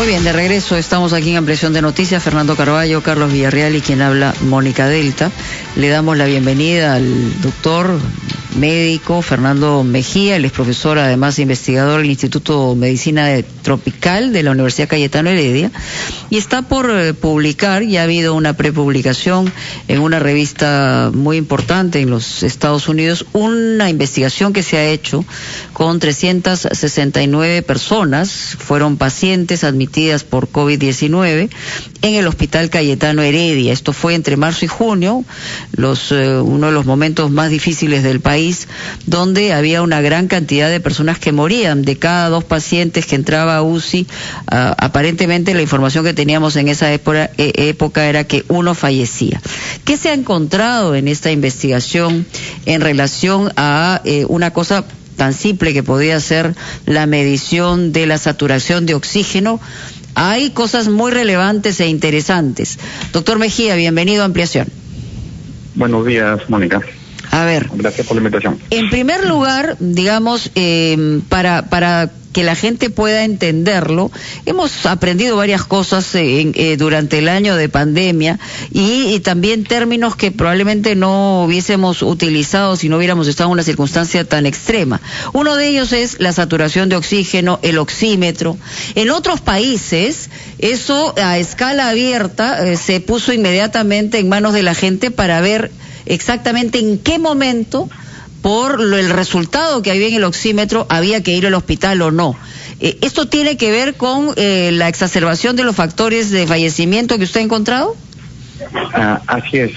Muy bien, de regreso estamos aquí en Ampliación de Noticias. Fernando Carballo, Carlos Villarreal y quien habla, Mónica Delta. Le damos la bienvenida al doctor médico Fernando Mejía. Él es profesor, además investigador del Instituto de Medicina Tropical de la Universidad Cayetano Heredia, y está por publicar, ya ha habido una prepublicación en una revista muy importante en los Estados Unidos, una investigación que se ha hecho con 369 personas, fueron pacientes admitidas por COVID-19 en el Hospital Cayetano Heredia. Esto fue entre marzo y junio, uno de los momentos más difíciles del país, donde había una gran cantidad de personas que morían. De cada 2 pacientes que entraba a UCI, aparentemente la información que teníamos en esa época era que 1 fallecía. ¿Qué se ha encontrado en esta investigación en relación a una cosa tan simple que podía ser la medición de la saturación de oxígeno? Hay cosas muy relevantes e interesantes. Doctor Mejía, bienvenido a Ampliación. Buenos días, Mónica. A ver. Gracias por la invitación. En primer lugar, digamos, para que la gente pueda entenderlo, hemos aprendido varias cosas durante el año de pandemia y también términos que probablemente no hubiésemos utilizado si no hubiéramos estado en una circunstancia tan extrema. Uno de ellos es la saturación de oxígeno, el oxímetro. En otros países, eso a escala abierta se puso inmediatamente en manos de la gente para ver exactamente en qué momento, por el resultado que había en el oxímetro, había que ir al hospital o no. ¿Esto tiene que ver con la exacerbación de los factores de fallecimiento que usted ha encontrado? Así es.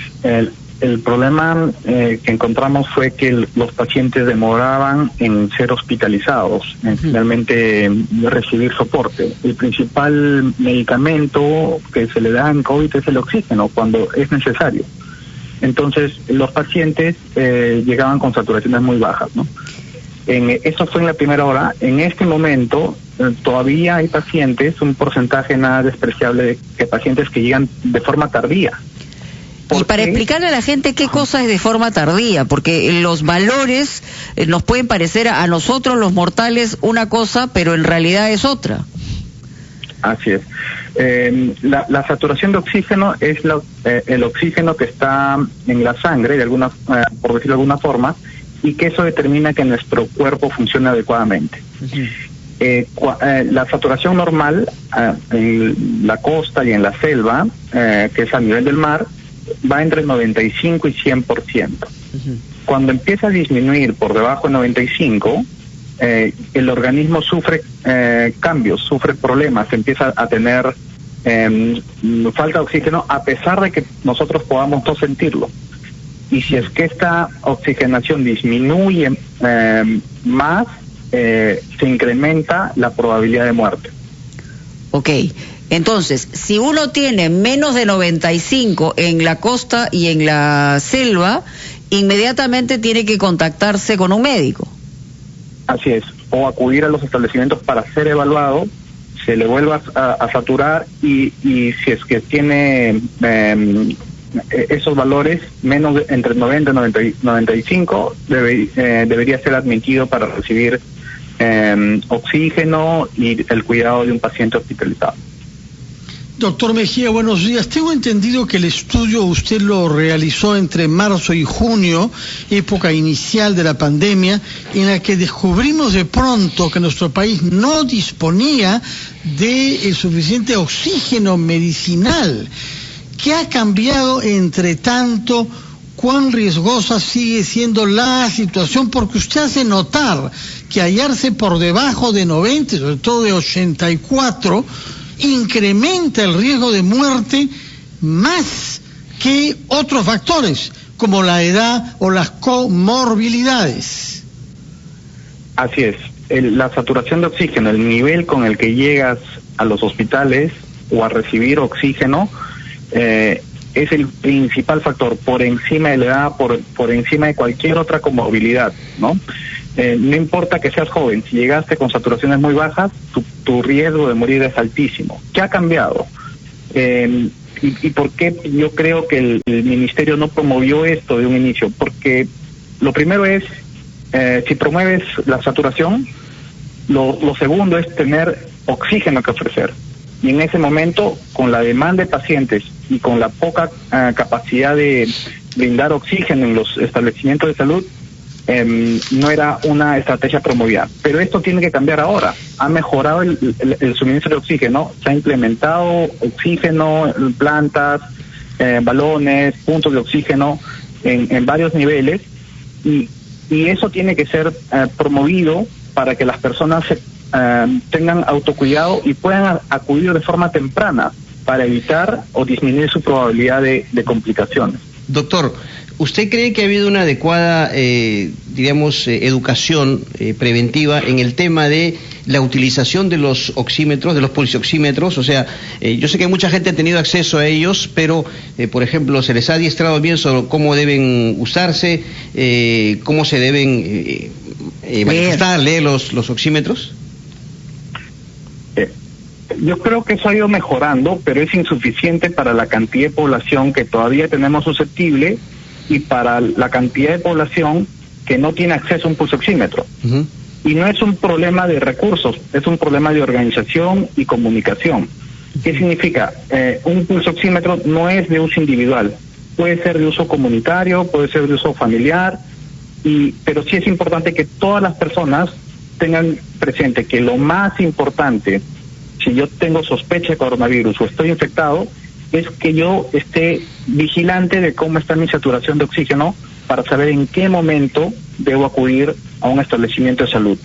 El problema que encontramos fue que los pacientes demoraban en ser hospitalizados, en finalmente recibir soporte. El principal medicamento que se le da en COVID es el oxígeno, cuando es necesario. Entonces, los pacientes llegaban con saturaciones muy bajas, ¿no? Eso fue en la primera hora. En este momento, todavía hay pacientes, un porcentaje nada despreciable de pacientes que llegan de forma tardía. Y para explicarle a la gente qué cosa es de forma tardía, porque los valores nos pueden parecer a nosotros los mortales una cosa, pero en realidad es otra. Así es. La saturación de oxígeno es el oxígeno que está en la sangre, por decirlo de alguna forma, y que eso determina que nuestro cuerpo funcione adecuadamente. La saturación normal en la costa y en la selva, que es a nivel del mar, va entre el 95 y 100%. Cuando empieza a disminuir por debajo de 95%, el organismo sufre cambios, sufre problemas, empieza a tener falta de oxígeno, a pesar de que nosotros podamos no sentirlo. Y si es que esta oxigenación disminuye más, se incrementa la probabilidad de muerte. Ok, entonces, si uno tiene menos de 95 en la costa y en la selva, inmediatamente tiene que contactarse con un médico. Así es, o acudir a los establecimientos para ser evaluado, se le vuelva a saturar y si es que tiene esos valores menos entre 90 y 95, debería ser admitido para recibir oxígeno y el cuidado de un paciente hospitalizado. Doctor Mejía, buenos días. Tengo entendido que el estudio usted lo realizó entre marzo y junio, época inicial de la pandemia, en la que descubrimos de pronto que nuestro país no disponía de suficiente oxígeno medicinal. ¿Qué ha cambiado entre tanto? ¿Cuán riesgosa sigue siendo la situación? Porque usted hace notar que hallarse por debajo de 90, sobre todo de 84, incrementa el riesgo de muerte más que otros factores, como la edad o las comorbilidades. Así es. La saturación de oxígeno, el nivel con el que llegas a los hospitales o a recibir oxígeno, es el principal factor, por encima de la edad, por encima de cualquier otra comorbilidad, ¿no? No importa que seas joven, si llegaste con saturaciones muy bajas, tu riesgo de morir es altísimo. ¿Qué ha cambiado? ¿Y por qué yo creo que el ministerio no promovió esto de un inicio? Porque lo primero es, si promueves la saturación, lo segundo es tener oxígeno que ofrecer. y en ese momento, con la demanda de pacientes y con la poca capacidad de brindar oxígeno en los establecimientos de salud, no era una estrategia promovida. Pero esto tiene que cambiar ahora. Ha mejorado el suministro de oxígeno, se ha implementado oxígeno, plantas, balones, puntos de oxígeno en varios niveles, y eso tiene que ser promovido para que las personas tengan autocuidado y puedan acudir de forma temprana para evitar o disminuir su probabilidad de complicaciones. Doctor, ¿usted cree que ha habido una adecuada, educación preventiva en el tema de la utilización de los oxímetros, de los pulsioxímetros? O sea, yo sé que mucha gente ha tenido acceso a ellos, pero, por ejemplo, ¿se les ha adiestrado bien sobre cómo deben usarse, cómo se deben manifestar, leer los oxímetros? Yo creo que eso ha ido mejorando, pero es insuficiente para la cantidad de población que todavía tenemos susceptible y para la cantidad de población que no tiene acceso a un pulsoxímetro. Uh-huh. Y no es un problema de recursos, es un problema de organización y comunicación. ¿Qué significa? Un pulsoxímetro no es de uso individual, puede ser de uso comunitario, puede ser de uso familiar, pero sí es importante que todas las personas tengan presente que lo más importante, si yo tengo sospecha de coronavirus o estoy infectado, es que yo esté vigilante de cómo está mi saturación de oxígeno para saber en qué momento debo acudir a un establecimiento de salud.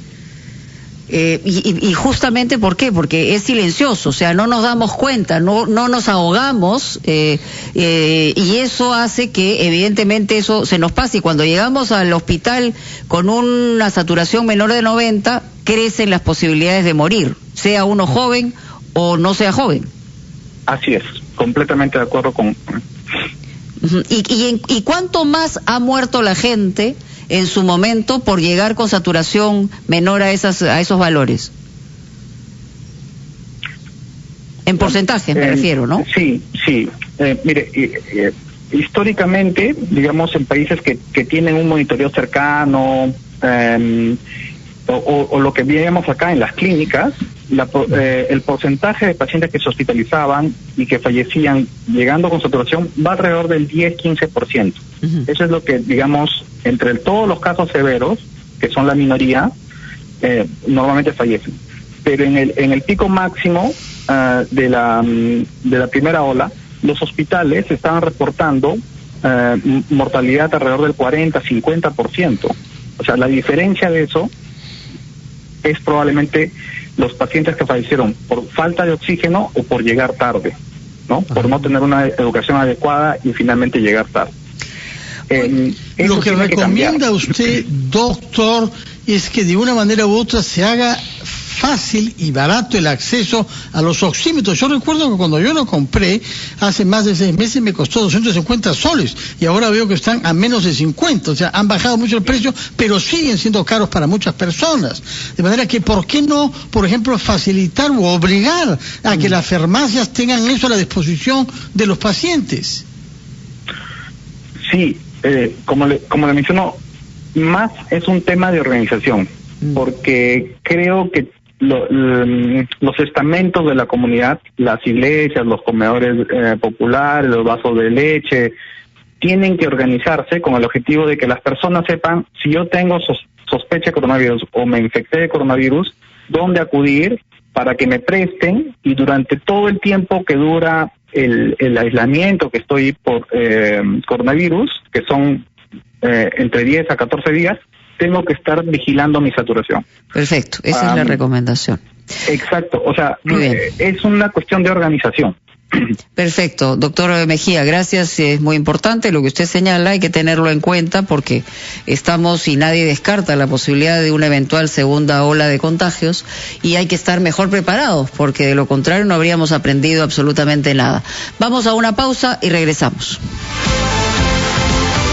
Y justamente, ¿por qué? Porque es silencioso, o sea, no nos damos cuenta, no nos ahogamos, y eso hace que evidentemente eso se nos pase, y cuando llegamos al hospital con una saturación menor de 90, crecen las posibilidades de morir, sea uno joven o no sea joven. Así es, completamente de acuerdo con... ¿Y cuánto más ha muerto la gente en su momento por llegar con saturación menor a esos valores? En porcentaje me refiero, ¿no? Sí. Mire, históricamente, digamos, en países que tienen un monitoreo cercano, o lo que veíamos acá en las clínicas, el porcentaje de pacientes que se hospitalizaban y que fallecían llegando con saturación va alrededor del 10-15%. Uh-huh. Eso es lo que, digamos, entre todos los casos severos, que son la minoría, normalmente fallecen. Pero en el pico máximo de la primera ola, los hospitales estaban reportando mortalidad alrededor del 40-50%. O sea, la diferencia de eso es probablemente los pacientes que fallecieron por falta de oxígeno o por llegar tarde, ¿no? Por no tener una educación adecuada y finalmente llegar tarde. Lo que recomienda usted, doctor, es que de una manera u otra se haga fácil y barato el acceso a los oxímetros. Yo recuerdo que cuando yo lo compré hace más de 6 meses me costó 250 soles y ahora veo que están a menos de 50, o sea, han bajado mucho el precio, pero siguen siendo caros para muchas personas. De manera que, ¿por qué no, por ejemplo, facilitar o obligar a que las farmacias tengan eso a la disposición de los pacientes? Sí, como le menciono, más es un tema de organización, porque creo que los estamentos de la comunidad, las iglesias, los comedores populares, los vasos de leche, tienen que organizarse con el objetivo de que las personas sepan, si yo tengo sospecha de coronavirus o me infecté de coronavirus, dónde acudir para que me presten, y durante todo el tiempo que dura el aislamiento que estoy por coronavirus, que son entre 10 a 14 días, tengo que estar vigilando mi saturación. Perfecto, esa es la recomendación. Exacto, o sea, es una cuestión de organización. Perfecto, doctor Mejía, gracias, es muy importante lo que usted señala, hay que tenerlo en cuenta porque estamos y nadie descarta la posibilidad de una eventual segunda ola de contagios y hay que estar mejor preparados porque de lo contrario no habríamos aprendido absolutamente nada. Vamos a una pausa y regresamos.